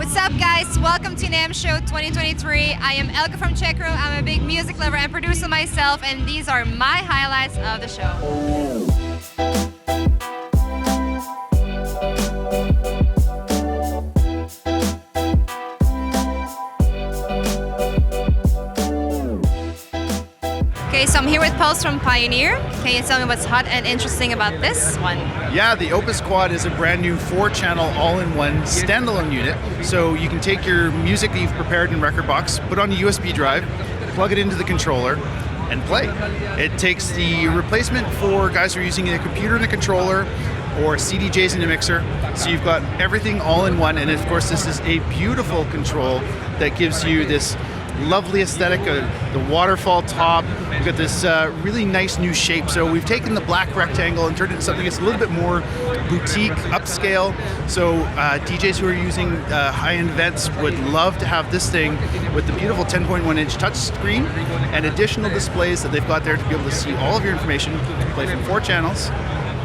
What's up, guys? Welcome to NAMM Show 2023. I am Elka from Czech Room. I'm a big music lover and producer myself, and these are my highlights of the show. Okay, so I'm here with Pulse from Pioneer. Can you tell me what's hot and interesting about this one? Yeah, the OPUS-QUAD is a brand new 4-channel all-in-one standalone unit. So you can take your music that you've prepared in Rekordbox, put on a USB drive, plug it into the controller, and play. It takes the replacement for guys who are using a computer and a controller or CDJs and a mixer. So you've got everything all in one, and of course this is a beautiful control that gives you this lovely aesthetic, the waterfall top. We've got this really nice new shape. So we've taken the black rectangle and turned it into something that's a little bit more boutique, upscale. So DJs who are using high-end events would love to have this thing with the beautiful 10.1-inch touchscreen and additional displays that they've got there to be able to see all of your information, play from 4 channels,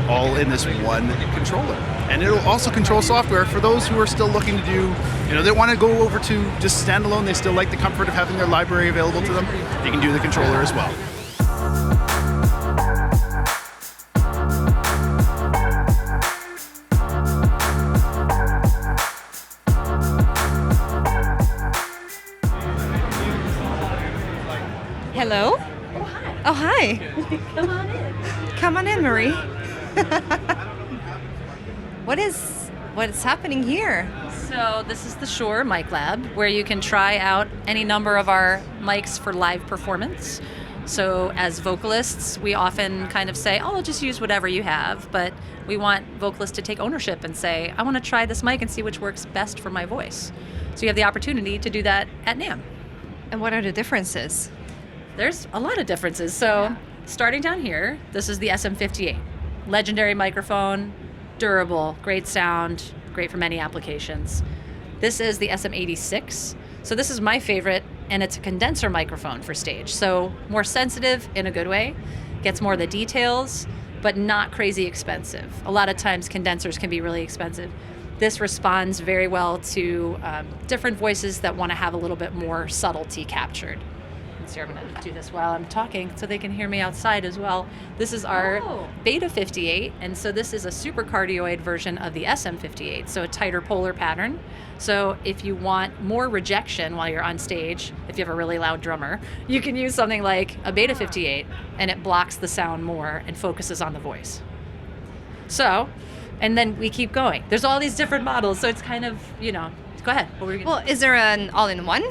all in this one controller. And it'll also control software for those who are still looking to do, they want to go over to just standalone, they still like the comfort of having their library available to them. You can do the controller as well. Hello? Oh, hi. Come on in. Come on in, Marie. What is happening here? So this is the Shure Mic Lab, where you can try out any number of our mics for live performance. So as vocalists, we often kind of say, oh, just use whatever you have, but we want vocalists to take ownership and say, I want to try this mic and see which works best for my voice. So you have the opportunity to do that at NAMM. And what are the differences? There's a lot of differences. So starting down here, this is the SM58. Legendary microphone, durable, great sound, great for many applications. This is the SM86. So this is my favorite, and it's a condenser microphone for stage. So more sensitive in a good way, gets more of the details, but not crazy expensive. A lot of times condensers can be really expensive. This responds very well to different voices that want to have a little bit more subtlety captured. So I'm going to do this while I'm talking so they can hear me outside as well. This is our Beta 58, and so this is a super cardioid version of the SM58, so a tighter polar pattern. So if you want more rejection while you're on stage, if you have a really loud drummer, you can use something like a Beta 58, and it blocks the sound more and focuses on the voice. So, and then we keep going. There's all these different models, so it's kind of, go ahead. What were you gonna Well, is there an all-in-one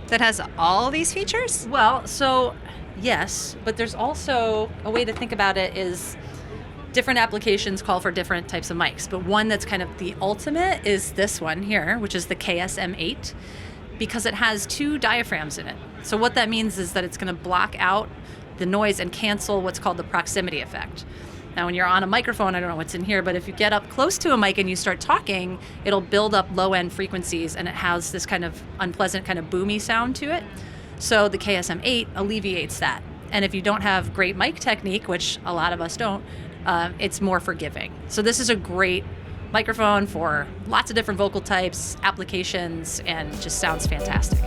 that has all these features? Well, so yes, but there's also a way to think about it is different applications call for different types of mics, but one that's kind of the ultimate is this one here, which is the KSM8, because it has 2 diaphragms in it. So what that means is that it's going to block out the noise and cancel what's called the proximity effect. Now, when you're on a microphone, I don't know what's in here, but if you get up close to a mic and you start talking, it'll build up low-end frequencies, and it has this kind of unpleasant, kind of boomy sound to it. So the KSM8 alleviates that. And if you don't have great mic technique, which a lot of us don't, it's more forgiving. So this is a great microphone for lots of different vocal types, applications, and just sounds fantastic.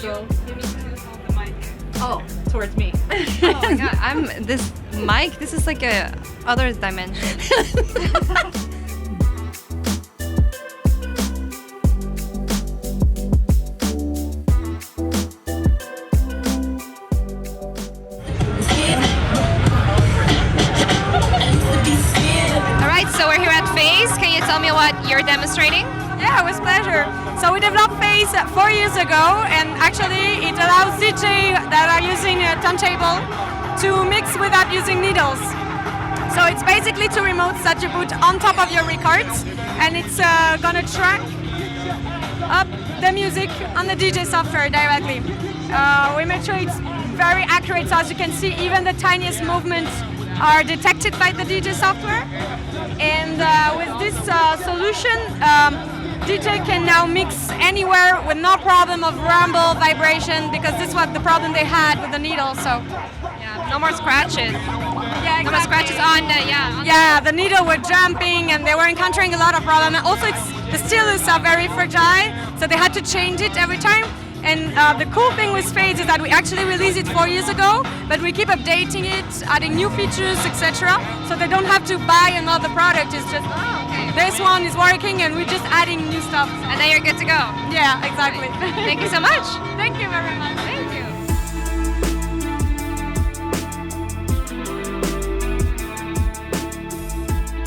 Go towards me. Oh my god, this mic, this is like a other dimension. Alright, so we're here at Phase. Can you tell me what you're demonstrating? Yeah, with pleasure. So we developed Phase 4 years ago, and actually it allows DJ that are using a turntable to mix without using needles. So it's basically 2 remotes that you put on top of your records, and it's gonna track up the music on the DJ software directly. We make sure it's very accurate, so as you can see, even the tiniest movements are detected by the DJ software. And with this solution, DJ can now mix anywhere with no problem of rumble, vibration, because this was the problem they had with the needle. So, yeah, No more scratches. Yeah, No more scratches on the, Yeah, the needle were jumping and they were encountering a lot of problems. And also, the stylus are very fragile, so they had to change it every time. And the cool thing with Phase is that we actually released it 4 years ago, but we keep updating it, adding new features, etc. So they don't have to buy another product. It's just this one is working, and we're just adding new stuff. And then you're good to go. Yeah, exactly. Thank you so much. Thank you very much. Thank you.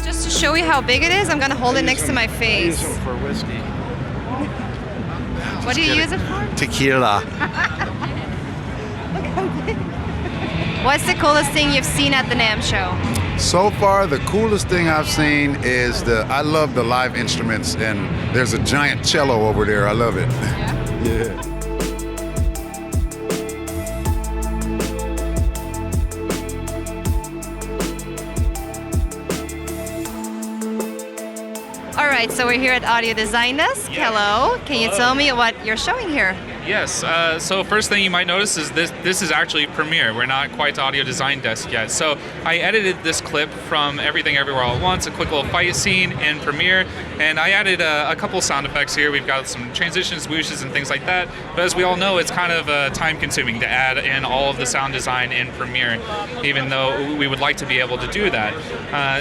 Just to show you how big it is, I'm gonna hold it next to my face. Use them for whiskey. What do you use it for? Tequila. What's the coolest thing you've seen at the NAMM Show? So far, the coolest thing I've seen is I love the live instruments, and there's a giant cello over there. I love it. Yeah. All right, so we're here at Audio Design Desk. Hello. Can you tell me what you're showing here? Yes, so first thing you might notice is this is actually Premiere. We're not quite to Audio Design Desk yet. So I edited this clip from Everything Everywhere All at Once, a quick little fight scene in Premiere, and I added a couple sound effects here. We've got some transitions, whooshes, and things like that. But as we all know, it's kind of time consuming to add in all of the sound design in Premiere, even though we would like to be able to do that.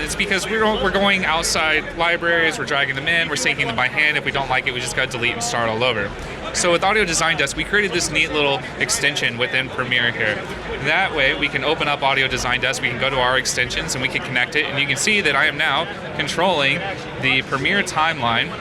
It's because we're going outside libraries, we're dragging them in, we're syncing them by hand. If we don't like it, we just got to delete and start all over. So with Audio Design Desk, we created this neat little extension within Premiere here. That way, we can open up Audio Design Desk, we can go to our extensions, and we can connect it, and you can see that I am now controlling the Premiere timeline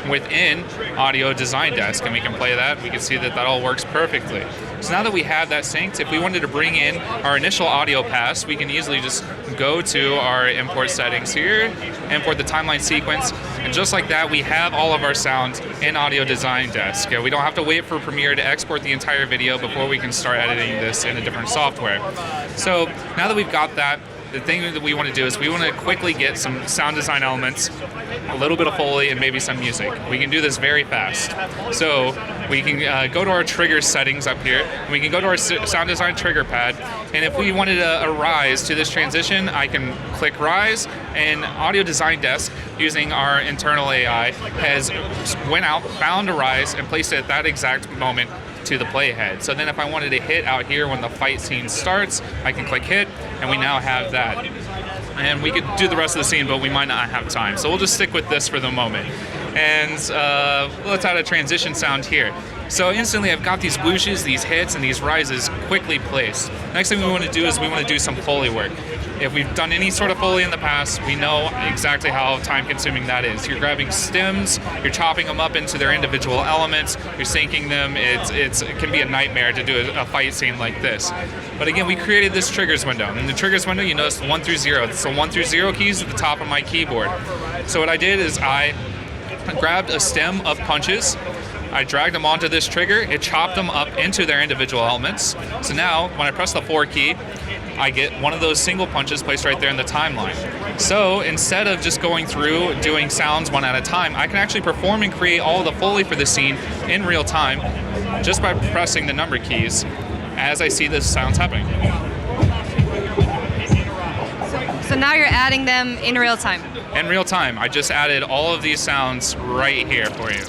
within Audio Design Desk, and we can play that. We can see that all works perfectly. So now that we have that synced, if we wanted to bring in our initial audio pass, we can easily just go to our import settings here, import the timeline sequence, and just like that, we have all of our sounds in Audio Design Desk. We don't have to wait for Premiere to export the entire video before we can start editing this in a different software. So now that we've got that, the thing that we want to do is we want to quickly get some sound design elements, a little bit of Foley, and maybe some music. We can do this very fast. So we can go to our trigger settings up here, and we can go to our sound design trigger pad, and if we wanted a rise to this transition, I can click rise, and Audio Design Desk, using our internal AI, has went out, found a rise, and placed it at that exact moment to the playhead. So then if I wanted to hit out here when the fight scene starts, I can click hit, and we now have that. And we could do the rest of the scene, but we might not have time. So we'll just stick with this for the moment. And let's add a transition sound here. So instantly I've got these whooshes, these hits, and these rises quickly placed. Next thing we want to do is we want to do some Foley work. If we've done any sort of Foley in the past, we know exactly how time consuming that is. You're grabbing stems, you're chopping them up into their individual elements, you're syncing them. It can be a nightmare to do a fight scene like this. But again, we created this triggers window. In the triggers window, you notice 1 through 0. So 1 through 0 keys at the top of my keyboard. So what I did is I grabbed a stem of punches, I dragged them onto this trigger, it chopped them up into their individual elements. So now, when I press the 4 key, I get one of those single punches placed right there in the timeline. So instead of just going through doing sounds one at a time, I can actually perform and create all the Foley for the scene in real time just by pressing the number keys as I see the sounds happening. So now you're adding them in real time. In real time, I just added all of these sounds right here for you.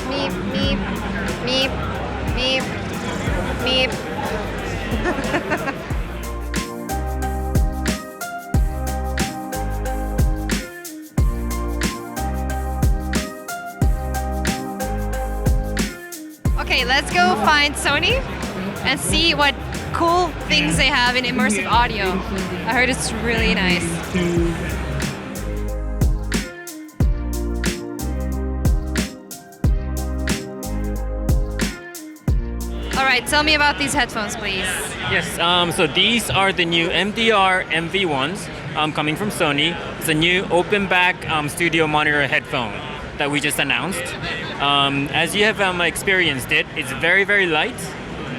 Meep, meep, meep, meep, meep. Okay, let's go find Sony and see what cool things they have in immersive audio. I heard it's really nice. All right, tell me about these headphones, please. Yes, so these are the new MDR MV1s coming from Sony. It's a new open back studio monitor headphone that we just announced. As you have experienced it, it's very, very light.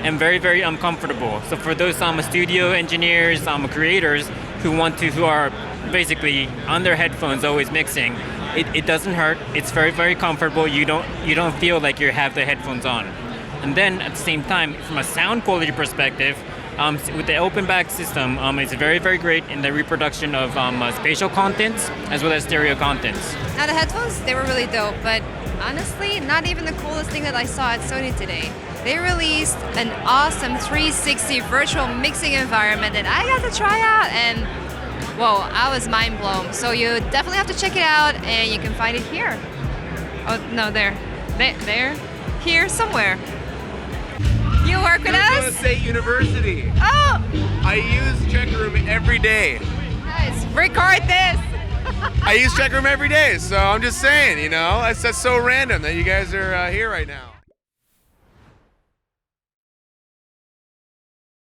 and very, very comfortable. So for those studio engineers, creators who are basically on their headphones always mixing, it doesn't hurt. It's very, very comfortable. You don't feel like you have the headphones on. And then at the same time, from a sound quality perspective, with the open back system, it's very, very great in the reproduction of spatial contents as well as stereo contents. Now the headphones, they were really dope, but honestly, not even the coolest thing that I saw at Sony today. They released an awesome 360 virtual mixing environment that I got to try out, and whoa, I was mind blown. So you definitely have to check it out, and you can find it here. Oh no, there, here somewhere. You work with Arizona us? State University. Oh! I use Check Room every day. Guys, record this! I use Check Room every day, so I'm just saying, you know, that's so random that you guys are here right now.